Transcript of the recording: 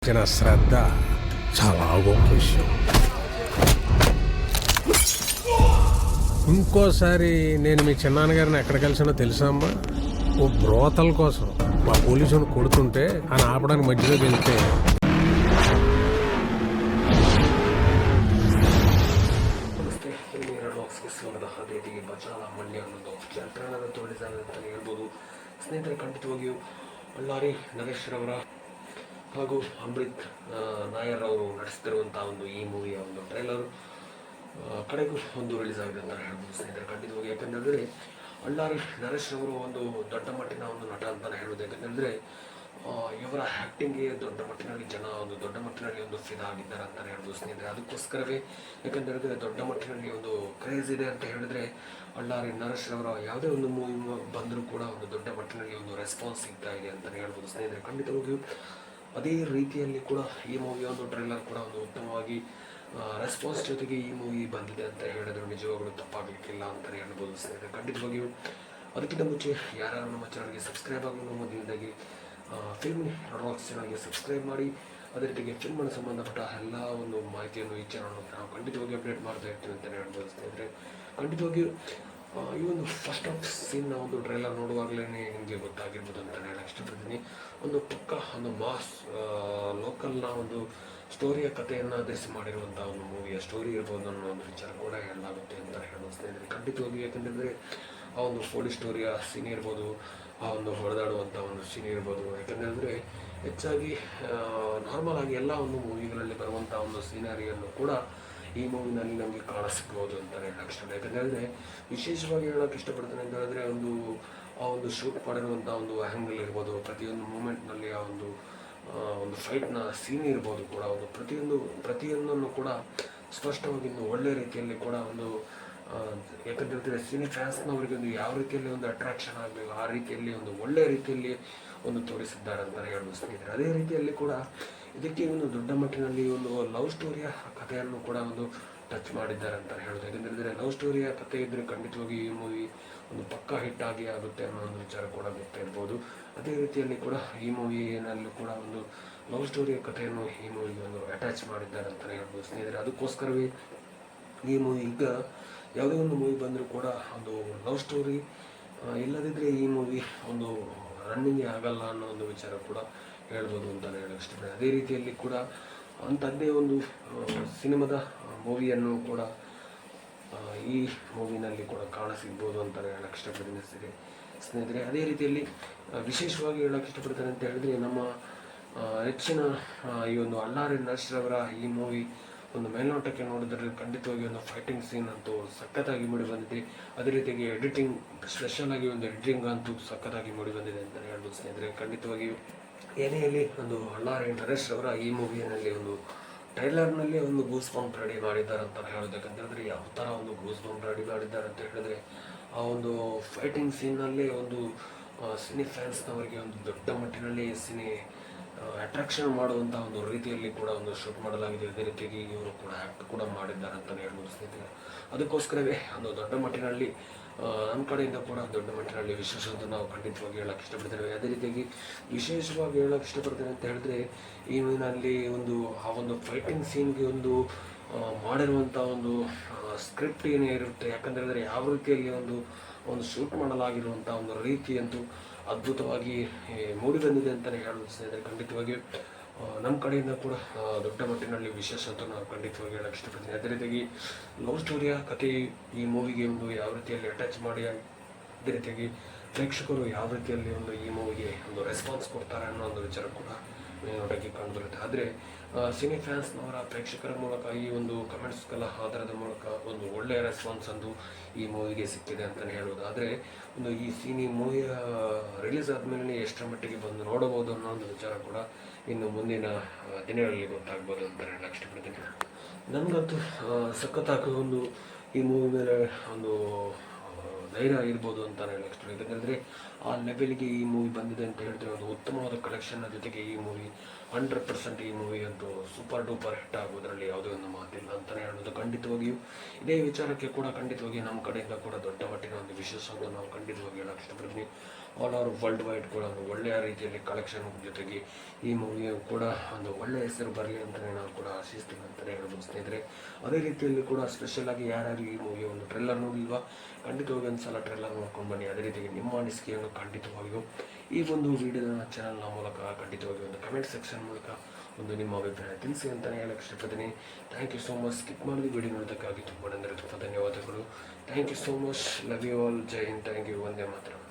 చిన్న శ్రద్ధ చాలా గొప్ప విషయం. ఇంకోసారి నేను మీ చిన్నాన్నగారిని ఎక్కడ కలిసానో తెలుసా అమ్మా? ఓ బ్రోతల కోసం మా పోలీసుని కొడుతుంటే ఆయన ఆపడానికి మధ్యలో వెళ్తే ಸ್ನೇಹಿತರೆ, ಖಂಡಿತವಾಗಿಯೂ ಬಳ್ಳಾರಿ ನರೇಶ್ ರವರ ಹಾಗೂ ಅಮೃತ್ ನಾಯರ್ ಅವರು ನಡೆಸ್ತಿರುವಂಥ ಒಂದು ಈ ಮೂವಿಯ ಒಂದು ಟ್ರೈಲರ್ ಕಡೆಗೂ ಒಂದು ರಿಲೀಸ್ ಆಗಿದೆ ಅಂತ ಹೇಳ್ಬೋದು ಸ್ನೇಹಿತರೆ. ಖಂಡಿತವಾಗಿ ಯಾಕಂದರೆ ಬಳ್ಳಾರಿ ನರೇಶ್ ಅವರು ಒಂದು ದೊಡ್ಡ ಮಟ್ಟಿನ ಒಂದು ನಟ ಅಂತಲೇ ಹೇಳೋದು. ಯಾಕಂದರೆ ಇವರ ಆ್ಯಕ್ಟಿಂಗ್ಗೆ ದೊಡ್ಡ ಮಟ್ಟಿನಲ್ಲಿ ಜನ ಒಂದು ದೊಡ್ಡ ಮಟ್ಟಿನಲ್ಲಿ ಒಂದು ಫಿದಾ ಆಗಿದ್ದಾರೆ ಅಂತಲೇ ಹೇಳ್ಬೋದು ಸ್ನೇಹಿತರೆ. ಅದಕ್ಕೋಸ್ಕರವೇ ಯಾಕಂದರೆ ದೊಡ್ಡ ಮಟ್ಟಿನಲ್ಲಿ ಒಂದು ಕ್ರೇಜ್ ಇದೆ ಅಂತ ಹೇಳಿದ್ರೆ ಬಳ್ಳಾರಿ ನರೇಶ್ ರವರ ಯಾವುದೇ ಒಂದು ಮೂವಿ ಬಂದರೂ ಕೂಡ ಒಂದು ದೊಡ್ಡ ಮಟ್ಟಿನಲ್ಲಿ ಒಂದು ರೆಸ್ಪಾನ್ಸ್ ಸಿಗ್ತಾ ಇದೆ ಅಂತಲೇ ಹೇಳ್ಬೋದು ಸ್ನೇಹಿತರೆ. ಖಂಡಿತವಾಗಿಯೂ ಅದೇ ರೀತಿಯಲ್ಲಿ ಕೂಡ ಈ ಮೂವಿಯ ಒಂದು ಟ್ರೈಲರ್ ಕೂಡ ಒಂದು ಉತ್ತಮವಾಗಿ ರೆಸ್ಪಾನ್ಸ್ ಜೊತೆಗೆ ಈ ಮೂವಿ ಬಂದಿದೆ ಅಂತ ಹೇಳಿದ್ರು ನಿಜವಾಗಲೂ ತಪ್ಪಾಗಲಿಕ್ಕಿಲ್ಲ ಅಂತಲೇ ಹೇಳ್ಬೋದು ಸ್ನೇಹಿತರೆ. ಖಂಡಿತವಾಗಿಯೂ ಅದಕ್ಕಿಂತ ಮುಂಚೆ ಯಾರು ನಮ್ಮ ಚಾನಲ್ಗೆ ಸಬ್ಸ್ಕ್ರೈಬ್ ಆಗಲು ಮೊದಲನೇದಾಗಿ ಫಿಲ್ಮ್ ರಾಕ್ಸ್ ಚಾನಲ್ಗೆ ಸಬ್ಸ್ಕ್ರೈಬ್ ಮಾಡಿ, ಅದೇ ರೀತಿಗೆ ಫಿಲ್ಮ್ನ ಸಂಬಂಧಪಟ್ಟ ಎಲ್ಲ ಒಂದು ಮಾಹಿತಿಯನ್ನು ಈ ಚಾನಲ್ ನಾವು ಖಂಡಿತವಾಗಿ ಅಪ್ಡೇಟ್ ಮಾಡ್ತಾ ಇರ್ತೀವಿ ಅಂತಲೇ ಹೇಳ್ಬೋದು ಸ್ನೇಹಿತರೆ. ಖಂಡಿತವಾಗಿಯೂ ಈ ಒಂದು ಫಸ್ಟ್ ಆಫ್ ಸೀನ್ನ ಒಂದು ಟ್ರೈಲರ್ ನೋಡುವಾಗಲೇ ನಿಮಗೆ ಗೊತ್ತಾಗಿರ್ಬೋದು ಅಂತ ಹೇಳಕ್ಕೆ ಇಷ್ಟಪಡ್ತೀನಿ. ಒಂದು ಪಕ್ಕ ಒಂದು ಮಾಸ್ ಲೋಕಲ್ನ ಒಂದು ಸ್ಟೋರಿಯ ಕಥೆಯನ್ನು ಆಧರಿಸಿ ಮಾಡಿರುವಂಥ ಒಂದು ಮೂವಿಯ ಸ್ಟೋರಿ ಇರ್ಬೋದು ಅನ್ನೋ ಒಂದು ವಿಚಾರ ಕೂಡ ಹೇಳಲಾಗುತ್ತೆ ಅಂತ ಹೇಳೋದು ಸ್ನೇಹಿತರೆ. ಖಂಡಿತವಾಗಿ ಯಾಕಂದರೆ ಆ ಒಂದು ಪೊಲೀಸ್ ಸ್ಟೋರಿಯ ಸೀನ್ ಇರ್ಬೋದು, ಆ ಒಂದು ಹೊಡೆದಾಡುವಂಥ ಒಂದು ಸೀನ್ ಇರ್ಬೋದು. ಯಾಕಂದರೆ ಹೆಚ್ಚಾಗಿ ನಾರ್ಮಲ್ ಆಗಿ ಎಲ್ಲ ಒಂದು ಮೂವಿಗಳಲ್ಲಿ ಬರುವಂಥ ಒಂದು ಸೀನರಿಯನ್ನು ಕೂಡ ಈ ಮೂವಿನಲ್ಲಿ ನಮಗೆ ಕಾಣಿಸ್ಬೋದು ಅಂತಲೇ ಹೇಳಕ್ಕೆ ಇಷ್ಟ. ಯಾಕಂದರೆ ವಿಶೇಷವಾಗಿ ಹೇಳೋಕ್ಕೆ ಇಷ್ಟಪಡ್ತೇನೆ ಅಂತ ಹೇಳಿದ್ರೆ ಆ ಒಂದು ಶೂಟ್ ಮಾಡಿರುವಂಥ ಒಂದು ಆ್ಯಂಗಲ್ ಇರ್ಬೋದು, ಪ್ರತಿಯೊಂದು ಮೂಮೆಂಟ್ನಲ್ಲಿ ಆ ಒಂದು ಫೈಟ್ನ ಸೀನ್ ಇರ್ಬೋದು ಕೂಡ ಒಂದು ಪ್ರತಿಯೊಂದನ್ನು ಕೂಡ ಸ್ಪಷ್ಟವಾಗಿ ಒಂದು ಒಳ್ಳೆಯ ರೀತಿಯಲ್ಲಿ ಕೂಡ ಒಂದು ಯಾಕಂತೇಳಿದ್ರೆ ಸಿನಿ ಫ್ಯಾನ್ಸ್ನವರಿಗೆ ಒಂದು ಯಾವ ರೀತಿಯಲ್ಲಿ ಒಂದು ಅಟ್ರಾಕ್ಷನ್ ಆಗಬೇಕು ಆ ರೀತಿಯಲ್ಲಿ ಒಂದು ಒಳ್ಳೆಯ ರೀತಿಯಲ್ಲಿ ಒಂದು ತೋರಿಸಿದ್ದಾರೆ ಅಂತಲೇ ಹೇಳ್ಬೋದು ಸ್ನೇಹಿತರೆ. ಅದೇ ರೀತಿಯಲ್ಲಿ ಕೂಡ ಇದಕ್ಕೆ ಒಂದು ದೊಡ್ಡ ಮಟ್ಟಿನಲ್ಲಿ ಒಂದು ಲವ್ ಸ್ಟೋರಿಯ ಕಥೆಯನ್ನು ಕೂಡ ಒಂದು ಟಚ್ ಮಾಡಿದ್ದಾರೆ ಅಂತ ಹೇಳೋದು. ಯಾಕಂದರೆ ಲವ್ ಸ್ಟೋರಿಯ ಕಥೆ ಇದ್ದರೆ ಖಂಡಿತವಾಗಿ ಈ ಮೂವಿ ಒಂದು ಪಕ್ಕಾ ಹಿಟ್ ಆಗುತ್ತೆ ಅನ್ನೋ ಒಂದು ವಿಚಾರ ಕೂಡ ಗೊತ್ತಿರ್ಬೋದು. ಅದೇ ರೀತಿಯಲ್ಲಿ ಕೂಡ ಈ ಮೂವಿನಲ್ಲೂ ಕೂಡ ಒಂದು ಲವ್ ಸ್ಟೋರಿಯ ಕಥೆಯನ್ನು ಈ ಮೂವಿಗೆ ಒಂದು ಅಟ್ಯಾಚ್ ಮಾಡಿದ್ದಾರೆ ಅಂತಲೇ ಹೇಳ್ಬೋದು ಸ್ನೇಹಿತರೆ. ಅದಕ್ಕೋಸ್ಕರವೇ ಈ ಮೂವಿ ಈಗ ಯಾವುದೇ ಒಂದು ಮೂವಿ ಬಂದರೂ ಕೂಡ ಒಂದು ಲವ್ ಸ್ಟೋರಿ ಇಲ್ಲದಿದ್ದರೆ ಈ ಮೂವಿ ಒಂದು ರನ್ನಿಂಗೇ ಆಗಲ್ಲ ಅನ್ನೋ ಒಂದು ವಿಚಾರ ಕೂಡ ಹೇಳ್ಬೋದು ಅಂತಲೇ ಹೇಳಕ್ಕೆ ಇಷ್ಟಪಡ್ತೀನಿ. ಅದೇ ರೀತಿಯಲ್ಲಿ ಕೂಡ ಅಂಥದ್ದೇ ಒಂದು ಸಿನಿಮಾದ ಮೂವಿಯನ್ನು ಕೂಡ ಈ ಮೂವಿನಲ್ಲಿ ಕೂಡ ಕಾಣಸಿಗ್ಬೋದು ಅಂತಲೇ ಹೇಳಕ್ಕೆ ಇಷ್ಟಪಡ್ತೀನಿ ಸ್ನೇಹಿತರೆ. ಅದೇ ರೀತಿಯಲ್ಲಿ ವಿಶೇಷವಾಗಿ ಹೇಳಕ್ಕೆ ಇಷ್ಟಪಡ್ತಾರೆ ಅಂತ ಹೇಳಿದ್ರೆ ನಮ್ಮ ಹೆಚ್ಚಿನ ಈ ಒಂದು ಬಳ್ಳಾರಿ ನರೇಶ್ ರವರ ಈ ಮೂವಿ ಒಂದು ಮೇಲ್ನೋಟಕ್ಕೆ ನೋಡಿದ್ರೆ ಖಂಡಿತವಾಗಿ ಒಂದು ಫೈಟಿಂಗ್ ಸೀನ್ ಅಂತೂ ಸಖತ್ತಾಗಿ ಮೂಡಿ ಬಂದಿದೆ. ಅದೇ ರೀತಿಯಾಗಿ ಎಡಿಟಿಂಗ್ ಸ್ಪೆಷಲ್ ಆಗಿ ಒಂದು ಎಡಿಟಿಂಗ್ ಅಂತೂ ಸಖತ್ತಾಗಿ ಮೂಡಿ ಬಂದಿದೆ ಅಂತಲೇ ಹೇಳ್ಬೋದು ಸ್ನೇಹಿತರೆ. ಖಂಡಿತವಾಗಿಯೂ ಏನೇ ಇಲ್ಲಿ ಒಂದು ಬಳ್ಳಾರಿ ನರೇಶ್ ರವರ ಈ ಮೂವಿಯಲ್ಲಿ ಒಂದು ಟ್ರೈಲರ್ನಲ್ಲಿ ಒಂದು ಗೂಸ್ ಬಂಪ್ ರೆಡಿ ಮಾಡಿದ್ದಾರೆ ಅಂತ ಹೇಳೋದು. ಯಾಕಂತೇಳಿದ್ರೆ ಯಾವ ಥರ ಒಂದು ಗೂಸ್ ಬಂಪ್ ರೆಡಿ ಮಾಡಿದ್ದಾರೆ ಅಂತ ಹೇಳಿದ್ರೆ ಆ ಒಂದು ಫೈಟಿಂಗ್ ಸೀನ್ನಲ್ಲಿ ಒಂದು ಸಿನಿ ಫ್ಯಾನ್ಸ್ನವರಿಗೆ ಒಂದು ದೊಡ್ಡ ಮಟ್ಟಿನಲ್ಲಿ ಅಟ್ರಾಕ್ಷನ್ ಮಾಡುವಂಥ ಒಂದು ರೀತಿಯಲ್ಲಿ ಕೂಡ ಒಂದು ಶೂಟ್ ಮಾಡಲಾಗಿದೆ. ಅದೇ ರೀತಿಯಾಗಿ ಇವರು ಕೂಡ ಆ್ಯಕ್ಟ್ ಕೂಡ ಮಾಡಿದ್ದಾರೆ ಅಂತಲೇ ಹೇಳ್ಬೋದು ಸ್ನೇಹಿತರೆ. ಅದಕ್ಕೋಸ್ಕರವೇ ಒಂದು ದೊಡ್ಡ ಮಟ್ಟಿನಲ್ಲಿ ನಮ್ಮ ಕಡೆಯಿಂದ ಕೂಡ ದೊಡ್ಡ ಮಟ್ಟಿನಲ್ಲಿ ವಿಶೇಷ ಅಂತ ನಾವು ಖಂಡಿತವಾಗಿ ಹೇಳೋಕ್ಕೆ ಇಷ್ಟಪಡ್ತೇವೆ. ಅದೇ ರೀತಿಯಾಗಿ ವಿಶೇಷವಾಗಿ ಹೇಳೋಕ್ಕೆ ಇಷ್ಟಪಡ್ತೇನೆ ಅಂತ ಹೇಳಿದ್ರೆ ಈ ಮೂವಿನಲ್ಲಿ ಆ ಒಂದು ಫೈಟಿಂಗ್ ಸೀನ್ಗೆ ಒಂದು ಮಾಡಿರುವಂಥ ಒಂದು ಸ್ಕ್ರಿಪ್ಟ್ ಏನೇ ಇರುತ್ತೆ. ಯಾಕಂದರೆ ಯಾವ ರೀತಿಯಲ್ಲಿ ಒಂದು ಶೂಟ್ ಮಾಡಲಾಗಿರುವಂಥ ಒಂದು ರೀತಿ ಅಂತೂ ಅದ್ಭುತವಾಗಿ ಮೂಡಿ ಬಂದಿದೆ ಅಂತಲೇ ಹೇಳೋದು ಸ್ನೇಹಿತರೆ. ಖಂಡಿತವಾಗಿ ನಮ್ಮ ಕಡೆಯಿಂದ ಕೂಡ ದೊಡ್ಡ ಮಟ್ಟಿನಲ್ಲಿ ವಿಶೇಷ ಅಂತ ನಾವು ಖಂಡಿತವಾಗಿ ಹೇಳಕ್ಕೆ ಇಷ್ಟಪಡ್ತೀನಿ. ಅದೇ ರೀತಿಯಾಗಿ ಲವ್ ಸ್ಟೋರಿಯ ಕಥೆ ಈ ಮೂವಿಗೆ ಒಂದು ಯಾವ ರೀತಿಯಲ್ಲಿ ಅಟ್ಯಾಚ್ ಮಾಡಿ, ಅದೇ ರೀತಿಯಾಗಿ ಪ್ರೇಕ್ಷಕರು ಯಾವ ರೀತಿಯಲ್ಲಿ ಈ ಮೂವಿಗೆ ಒಂದು ರೆಸ್ಪಾನ್ಸ್ ಕೊಡ್ತಾರೆ ಅನ್ನೋ ಒಂದು ವಿಚಾರ ಕೂಡ ನೋಡೋಕ್ಕೆ ಕಂಡುಬರುತ್ತೆ. ಆದರೆ ಸಿನಿ ಫ್ಯಾನ್ಸ್ನವರ ಪ್ರೇಕ್ಷಕರ ಮೂಲಕ ಈ ಒಂದು ಕಮೆಂಟ್ಸ್ಗಳ ಆಧಾರದ ಮೂಲಕ ಒಂದು ಒಳ್ಳೆಯ ರೆಸ್ಪಾನ್ಸ್ ಅಂದು ಈ ಮೂವಿಗೆ ಸಿಕ್ಕಿದೆ ಅಂತಲೇ ಹೇಳ್ಬೋದು. ಆದರೆ ಈ ಸಿನಿ ಮೂವಿಯ ರಿಲೀಸ್ ಆದಮೇಲೆ ಎಷ್ಟರ ಮಟ್ಟಿಗೆ ಬಂದು ನೋಡಬಹುದು ಅನ್ನೋ ಒಂದು ವಿಚಾರ ಕೂಡ ಇನ್ನು ಮುಂದಿನ ದಿನಗಳಲ್ಲಿ ಗೊತ್ತಾಗ್ಬೋದು ಅಂತ ಹೇಳಕ್ಕೆ ಇಷ್ಟಪಡ್ತೀನಿ. ನನಗಂತೂ ಸಖತ್ತಾಗಿ ಈ ಮೂವಿ ಮೇಲೆ ಒಂದು ಧೈರ್ಯ ಇರ್ಬೋದು ಅಂತ ಹೇಳಕ್ಕೆ ಇಷ್ಟಪಡ್ತೀನಿ. ಯಾಕಂದರೆ ಆ ಲೆವೆಲ್ಗೆ ಈ ಮೂವಿ ಬಂದಿದೆ ಅಂತ ಹೇಳ್ತಾರೆ. ಒಂದು ಉತ್ತಮವಾದ ಕಲೆಕ್ಷನ್ನ ಜೊತೆಗೆ ಈ ಮೂವಿ 100% ಈ ಮೂವಿ ಅಂತೂ ಸೂಪರ್ ಡೂಪರ್ ಹಿಟ್ ಆಗೋದ್ರಲ್ಲಿ ಯಾವುದೇ ಒಂದು ಮಾತಿಲ್ಲ ಅಂತಲೇ ಹೇಳ್ಬೋದು. ಖಂಡಿತವಾಗಿಯೂ ಇದೇ ವಿಚಾರಕ್ಕೆ ಕೂಡ ಖಂಡಿತವಾಗಿ ನಮ್ಮ ಕಡೆಯಿಂದ ಕೂಡ ದೊಡ್ಡ ಮಟ್ಟಿನ ಒಂದು ವಿಶೇಷವನ್ನು ನಾವು ಖಂಡಿತವಾಗಿ ಹೇಳಕ್ಕೆ ಇಷ್ಟಪಡ್ತೀನಿ. ಆಲ್ ಓವರ್ ವರ್ಲ್ಡ್ ವೈಡ್ ಕೂಡ ಒಂದು ಒಳ್ಳೆಯ ರೀತಿಯಲ್ಲಿ ಕಲೆಕ್ಷನ್ ಜೊತೆಗೆ ಈ ಮೂವಿಯು ಕೂಡ ಒಂದು ಒಳ್ಳೆಯ ಹೆಸರು ಬರಲಿ ಅಂತಲೇ ನಾವು ಕೂಡ ಆಶಿಸ್ತೀವಿ ಅಂತಲೇ ಹೇಳ್ಬೋದು ಸ್ನೇಹಿತರೆ. ಅದೇ ರೀತಿಯಲ್ಲಿ ಕೂಡ ಸ್ಪೆಷಲ್ ಆಗಿ ಯಾರ್ಯಾರು ಈ ಮೂವಿಯ ಒಂದು ಟ್ರೇಲರ್ ನೋಡಿಲ್ವಾ, ಖಂಡಿತವಾಗಿ ಒಂದು ಸಲ ಟ್ರೇಲರ್ ನೋಡ್ಕೊಂಡು ಬನ್ನಿ. ಅದೇ ರೀತಿಯಾಗಿ ನಿಮ್ಮ ಅನಿಸಿಕೆಯನ್ನು ಖಂಡಿತವಾಗಿಯೂ ಈ ಒಂದು ವಿಡಿಯೋನ ಚಾನಲ್ನ ಮೂಲಕ ಖಂಡಿತವಾಗಿ ಒಂದು ಕಮೆಂಟ್ ಸೆಕ್ಷನ್ ಮೂಲಕ ಒಂದು ನಿಮ್ಮ ಅಭಿಪ್ರಾಯ ತಿಳಿಸಿ ಅಂತಲೇ ಹೇಳಕ್ಕೆ ಇಷ್ಟಪಡ್ತೀನಿ. Thank you so much. Skip ಮಾಡಿ ವಿಡಿಯೋ ನೋಡೋದಕ್ಕಾಗಿ ತುಂಬ ಧನ್ಯವಾದಗಳು. Thank you so much. Love you all. ಜೈ ಹಿಂದ್. Thank you. ವಂದೇ ಮಾತರಂ.